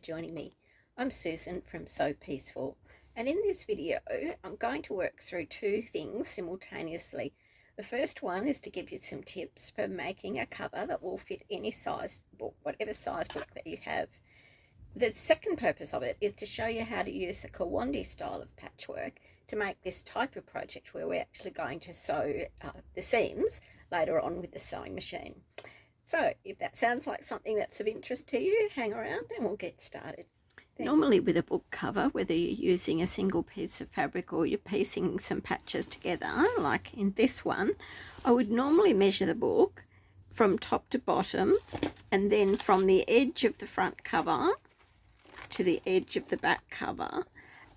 joining me. I'm Susan from So Peaceful, and in this video I'm going to work through two things simultaneously. The first one is to give you some tips for making a cover that will fit any size book, whatever size book that you have. The second purpose of it is to show you how to use the Kawandi style of patchwork to make this type of project where we're actually going to sew the seams later on with the sewing machine. So if that sounds like something that's of interest to you, hang around and we'll get started. Normally with a book cover, whether you're using a single piece of fabric or you're piecing some patches together, like in this one, I would normally measure the book from top to bottom and then from the edge of the front cover to the edge of the back cover,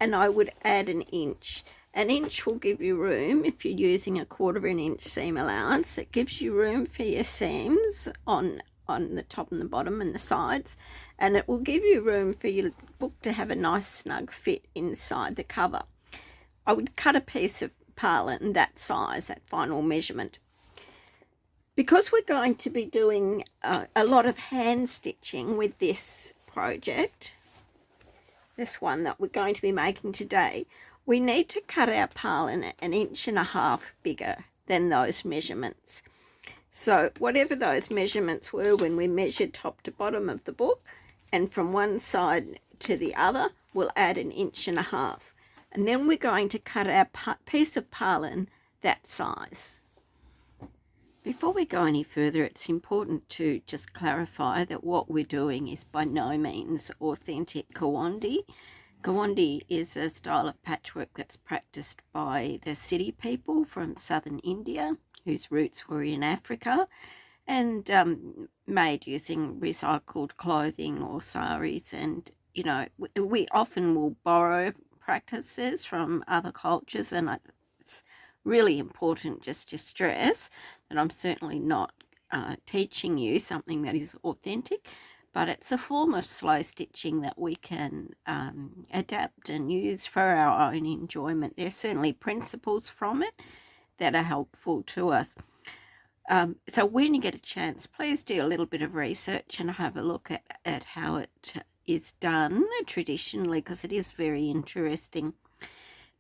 and I would add an inch. An inch will give you room, if you're using a 1/4 inch seam allowance, it gives you room for your seams on the top and the bottom and the sides, and it will give you room for your book to have a nice snug fit inside the cover. I would cut a piece of parlin that size, that final measurement. Because we're going to be doing a lot of hand stitching with this project, this one that we're going to be making today, we need to cut our parlin 1.5 inches bigger than those measurements. So whatever those measurements were when we measured top to bottom of the book, and from one side to the other, we'll add 1.5 inches. And then we're going to cut our piece of parlin that size. Before we go any further, it's important to just clarify that what we're doing is by no means authentic Kawandi. Kawandi is a style of patchwork that's practiced by the city people from southern India, whose roots were in Africa, and made using recycled clothing or saris. And, you know, we often will borrow practices from other cultures, and it's really important just to stress that I'm certainly not teaching you something that is authentic, but it's a form of slow stitching that we can adapt and use for our own enjoyment. There's certainly principles from it that are helpful to us. So when you get a chance, please do a little bit of research and have a look at how it is done traditionally, because it is very interesting.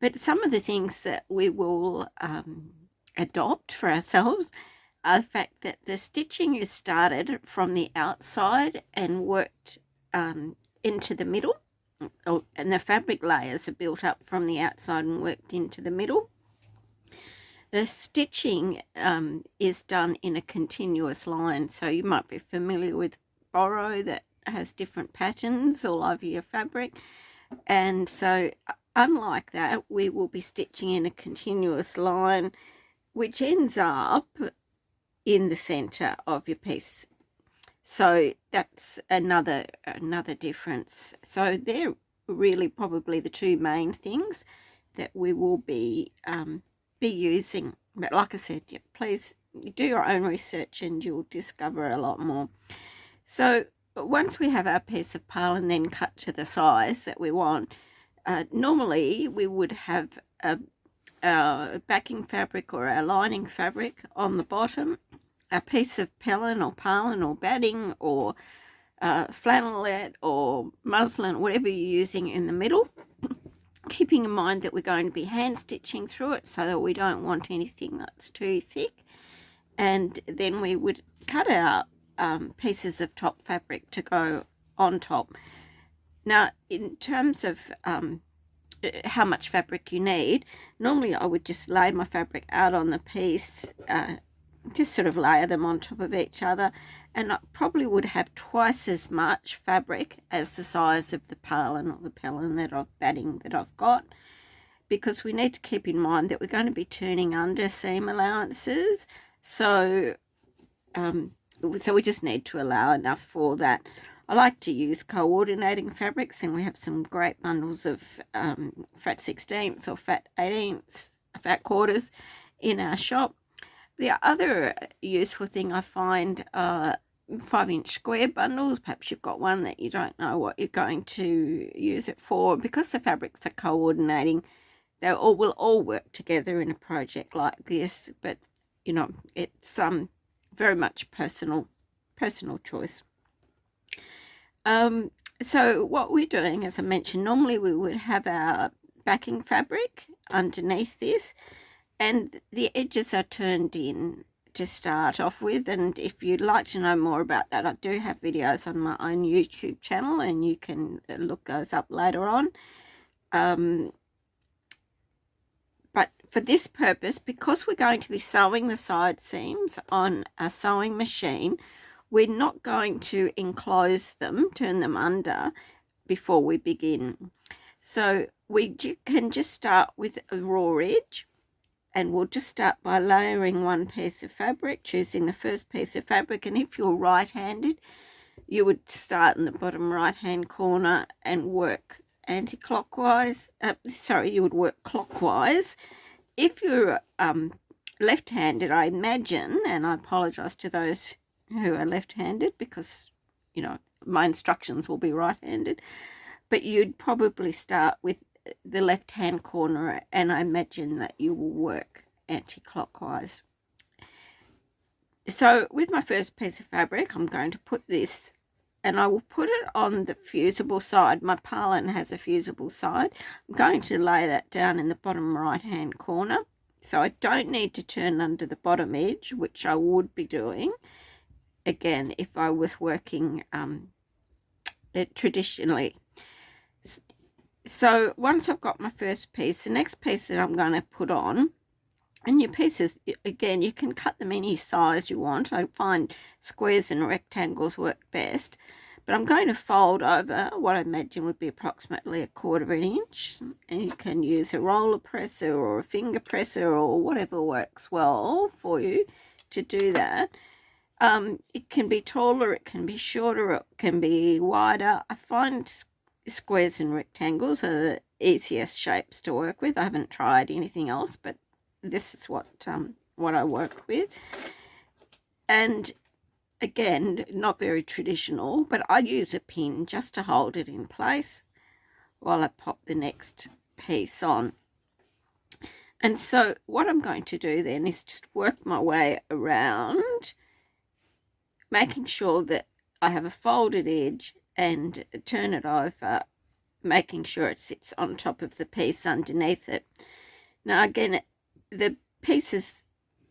But some of the things that we will adopt for ourselves are the fact that the stitching is started from the outside and worked into the middle, and the fabric layers are built up from the outside and worked into the middle. The stitching is done in a continuous line, so you might be familiar with borrow that has different patterns all over your fabric, and so unlike that, we will be stitching in a continuous line which ends up in the center of your piece. So that's another difference. So they're really probably the two main things that we will be using. But like I said, please do your own research and you'll discover a lot more. So once we have our piece of parlin then cut to the size that we want, normally we would have our backing fabric or our lining fabric on the bottom, a piece of parlin or batting or flannelette or muslin, whatever you're using, in the middle, keeping in mind that we're going to be hand stitching through it so that we don't want anything that's too thick. And then we would cut out pieces of top fabric to go on top. Now, in terms of how much fabric you need, normally I would just lay my fabric out on the piece, just sort of layer them on top of each other, and I probably would have twice as much fabric as the size of the parlin or the batting that I've got, because we need to keep in mind that we're going to be turning under seam allowances, so we just need to allow enough for that. I like to use coordinating fabrics, and we have some great bundles of fat 16ths or fat 18ths, fat quarters in our shop. The other useful thing I find are 5-inch square bundles. Perhaps you've got one that you don't know what you're going to use it for. Because the fabrics are coordinating, they will all work together in a project like this. But, you know, it's very much personal choice. So what we're doing, as I mentioned, normally we would have our backing fabric underneath this, and the edges are turned in to start off with. And if you'd like to know more about that, I do have videos on my own YouTube channel, and you can look those up later on. But for this purpose, because we're going to be sewing the side seams on a sewing machine, we're not going to enclose them, turn them under before we begin. So we can just start with a raw edge, and we'll just start by layering one piece of fabric, choosing the first piece of fabric. And if you're right-handed, you would start in the bottom right-hand corner and work anti-clockwise. You would work clockwise. If you're left-handed, I imagine, and I apologize to those who are left-handed because, you know, my instructions will be right-handed, but you'd probably start with the left-hand corner, and I imagine that you will work anti-clockwise. So with my first piece of fabric, I'm going to put this, and I will put it on the fusible side. My purlin has a fusible side. I'm going to lay that down in the bottom right-hand corner. So I don't need to turn under the bottom edge, which I would be doing, again, if I was working traditionally. So once I've got my first piece, the next piece that I'm going to put on, and your pieces, again, you can cut them any size you want. I find squares and rectangles work best. But I'm going to fold over what I imagine would be approximately 1/4 inch. And you can use a roller presser or a finger presser or whatever works well for you to do that. It can be taller, it can be shorter, it can be wider. I find squares and rectangles are the easiest shapes to work with. I haven't tried anything else, but this is what I work with. And again, not very traditional, but I use a pin just to hold it in place while I pop the next piece on. And so what I'm going to do then is just work my way around, making sure that I have a folded edge and turn it over, making sure it sits on top of the piece underneath it. Now again, the pieces,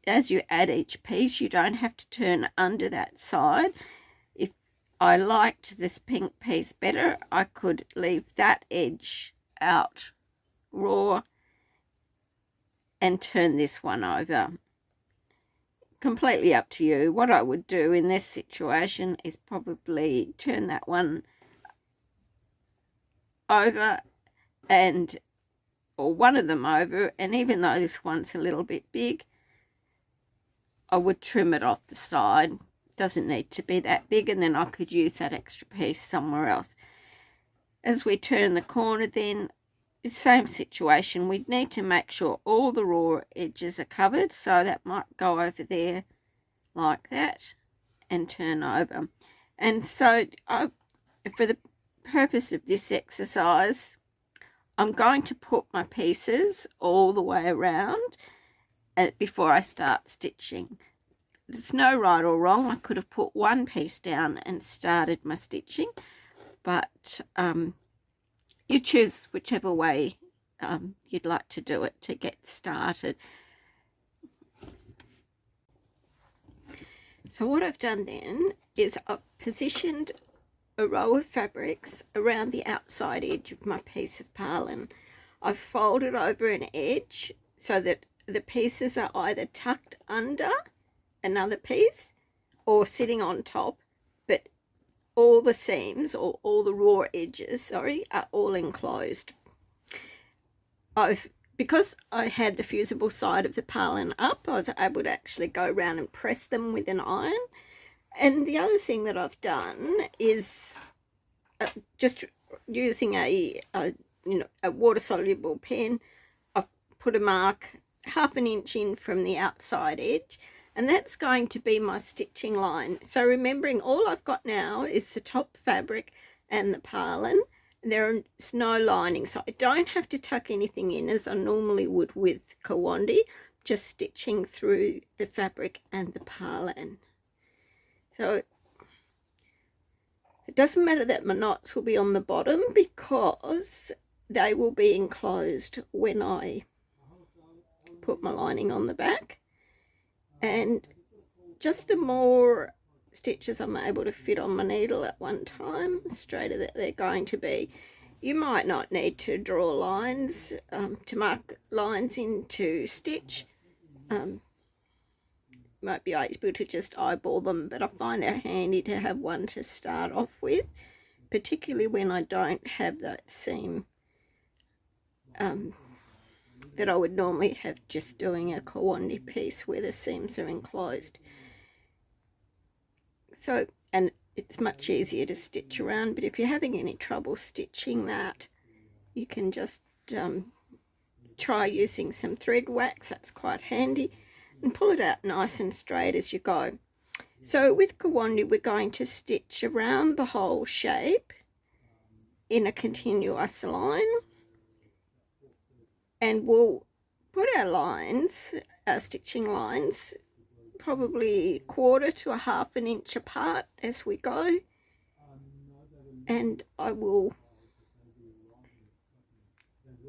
as you add each piece, you don't have to turn under that side. If I liked this pink piece better, I could leave that edge out raw and turn this one over. Completely up to you. What I would do in this situation is probably turn that one over, or one of them over, and even though this one's a little bit big, I would trim it off the side. Doesn't need to be that big, and then I could use that extra piece somewhere else. As we turn the corner then, the same situation. We'd need to make sure all the raw edges are covered, so that might go over there like that and turn over. And so for the purpose of this exercise, I'm going to put my pieces all the way around before I start stitching. There's no right or wrong. I could have put one piece down and started my stitching, but you choose whichever way you'd like to do it to get started. So what I've done then is I've positioned a row of fabrics around the outside edge of my piece of purlin. I've folded over an edge so that the pieces are either tucked under another piece or sitting on top, but all the seams, or all the raw edges, sorry, are all enclosed. Because I had the fusible side of the purlin up, I was able to actually go around and press them with an iron. And the other thing that I've done is just using a water-soluble pen. I've put a mark 1/2 inch in from the outside edge, and that's going to be my stitching line. So remembering, all I've got now is the top fabric and the purlin. There's no lining, so I don't have to tuck anything in as I normally would with Kawandi, just stitching through the fabric and the purlin. So It doesn't matter that my knots will be on the bottom because they will be enclosed when I put my lining on the back. And just the more stitches I'm able to fit on my needle at one time, the straighter that they're going to be. You might not need to draw lines to mark lines into stitch. Might be able to just eyeball them, but I find it handy to have one to start off with, particularly when I don't have that seam that I would normally have just doing a Kawandi piece where the seams are enclosed. So, and it's much easier to stitch around, but if you're having any trouble stitching that, you can just try using some thread wax. That's quite handy, and pull it out nice and straight as you go. So with Kawandi, we're going to stitch around the whole shape in a continuous line, and we'll put our lines, our stitching lines, probably 1/4 to 1/2 inch apart as we go, and I will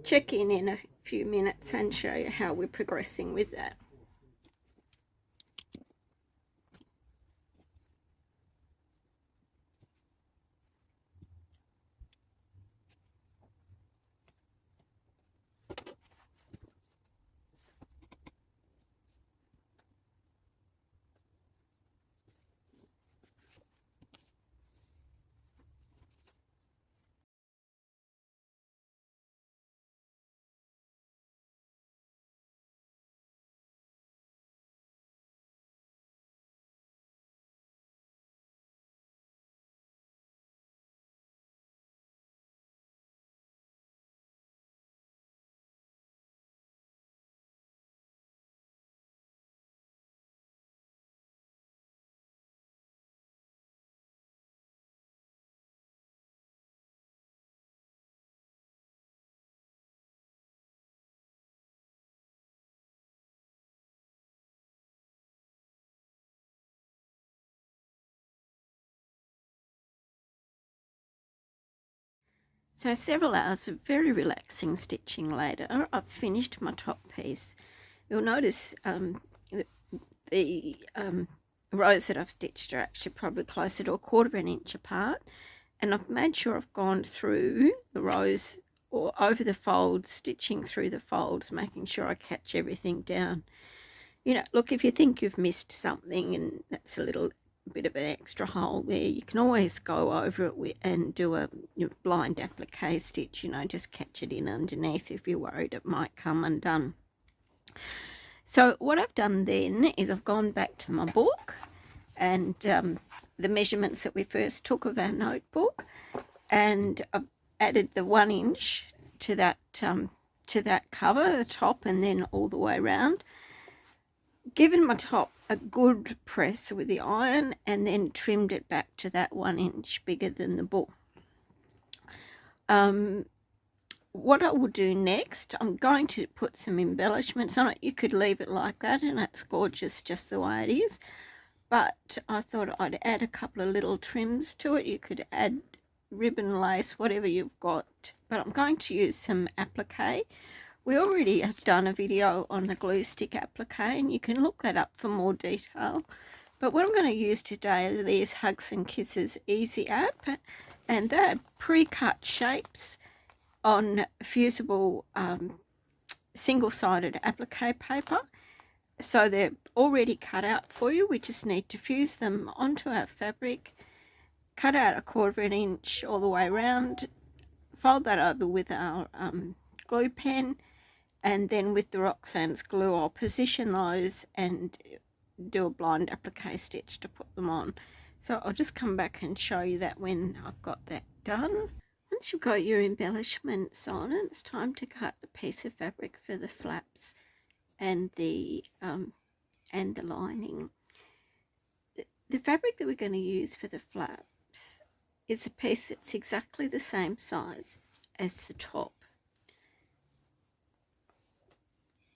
check in a few minutes and show you how we're progressing with that. So several hours of very relaxing stitching later, I've finished my top piece. You'll notice the rows that I've stitched are actually probably closer to 1/4 inch apart, and I've made sure I've gone through the rows or over the folds, stitching through the folds, making sure I catch everything down. You know, look, if you think you've missed something and that's a little bit of an extra hole there, you can always go over it and do a blind applique stitch, just catch it in underneath if you're worried it might come undone. So what I've done then is I've gone back to my book and the measurements that we first took of our notebook, and I've added the 1 inch to that cover, the top, and then all the way around. Given my top a good press with the iron, and then trimmed it back to that 1 inch bigger than the book. What I will do next, I'm going to put some embellishments on it. You could leave it like that and it's gorgeous just the way it is, but I thought I'd add a couple of little trims to it. You could add ribbon, lace, whatever you've got, but I'm going to use some applique. We already have done a video on the glue stick applique, and you can look that up for more detail. But what I'm going to use today are these Hugs and Kisses Easy app, and they're pre-cut shapes on fusible single-sided applique paper. So they're already cut out for you. We just need to fuse them onto our fabric, cut out 1/4 inch all the way around, fold that over with our glue pen, and then with the Roxanne's glue I'll position those and do a blind applique stitch to put them on. So I'll just come back and show you that when I've got that done. Once you've got your embellishments on, it's time to cut a piece of fabric for the flaps and the lining. The fabric that we're going to use for the flaps is a piece that's exactly the same size as the top.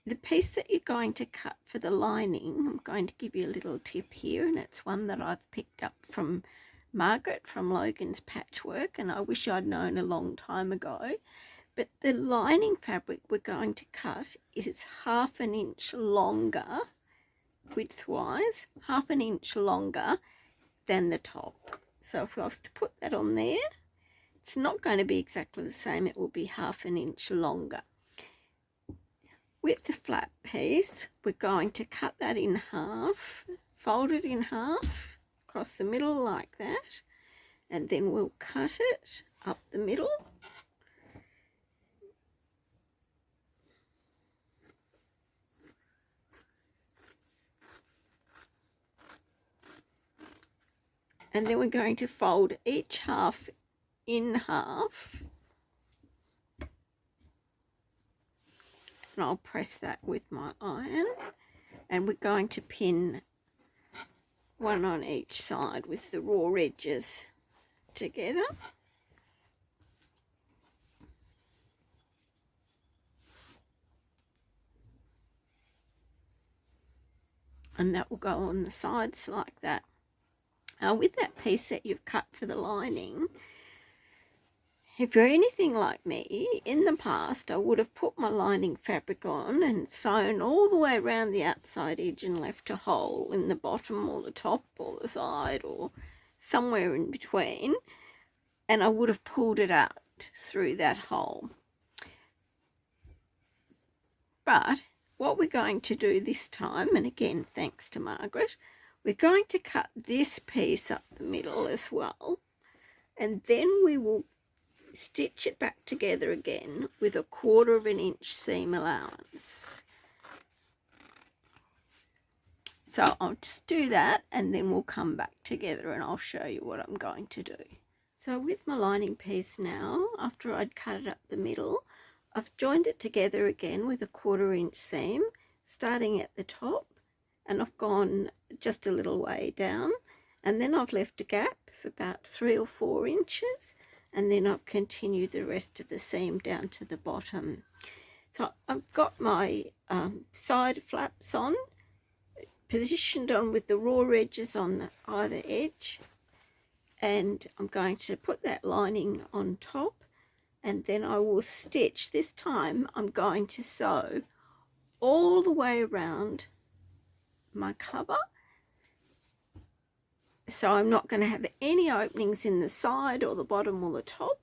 The piece that you're going to cut for the lining, I'm going to give you a little tip here, and it's one that I've picked up from Margaret from Logan's Patchwork, and I wish I'd known a long time ago. But the lining fabric we're going to cut is 1/2 inch longer, widthwise, 1/2 inch longer than the top. So if I was to put that on there, it's not going to be exactly the same, it will be 1/2 inch longer. With the flat piece, we're going to cut that in half, fold it in half across the middle like that, and then we'll cut it up the middle. And then we're going to fold each half in half, and I'll press that with my iron, and we're going to pin one on each side with the raw edges together. And that will go on the sides like that. With that piece that you've cut for the lining, if you're anything like me, in the past I would have put my lining fabric on and sewn all the way around the outside edge and left a hole in the bottom or the top or the side or somewhere in between, and I would have pulled it out through that hole. But what we're going to do this time, and again thanks to Margaret, we're going to cut this piece up the middle as well, and then we will stitch it back together again with 1/4 inch seam allowance. So I'll just do that and then we'll come back together and I'll show you what I'm going to do. So with my lining piece now, after I'd cut it up the middle, I've joined it together again with 1/4 inch seam, starting at the top, and I've gone just a little way down, and then I've left a gap of about 3 or 4 inches, and then I've continued the rest of the seam down to the bottom. So I've got my side flaps on, positioned on with the raw edges on either edge, and I'm going to put that lining on top, and then I will stitch. This time I'm going to sew all the way around my cover, so I'm not going to have any openings in the side or the bottom or the top.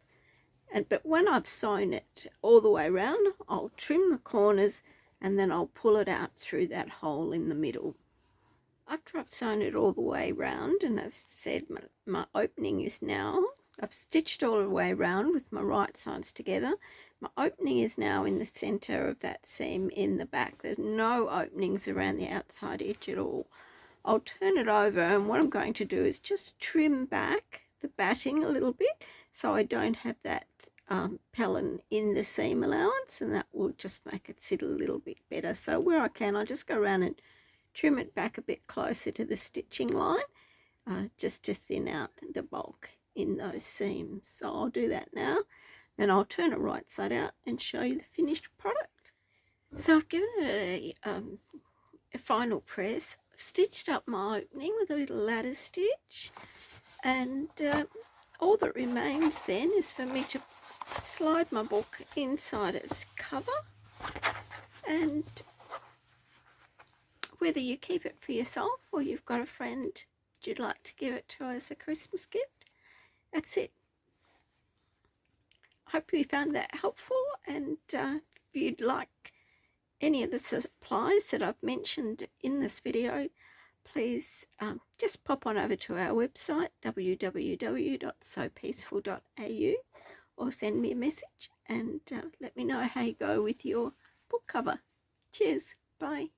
But when I've sewn it all the way around, I'll trim the corners and then I'll pull it out through that hole in the middle. After I've sewn it all the way around, and as I said, my opening is now, I've stitched all the way around with my right sides together. My opening is now in the center of that seam in the back. There's no openings around the outside edge at all. I'll turn it over, and what I'm going to do is just trim back the batting a little bit so I don't have that pellin in the seam allowance, and that will just make it sit a little bit better. So where I can, I'll just go around and trim it back a bit closer to the stitching line, just to thin out the bulk in those seams. So I'll do that now, and I'll turn it right side out and show you the finished product. So I've given it a final press. I've stitched up my opening with a little ladder stitch, and all that remains then is for me to slide my book inside its cover, and whether you keep it for yourself or you've got a friend you'd like to give it to as a Christmas gift, that's it. I hope you found that helpful, and if you'd like any of the supplies that I've mentioned in this video, please just pop on over to our website www.sopeaceful.au, or send me a message and let me know how you go with your book cover. Cheers, bye.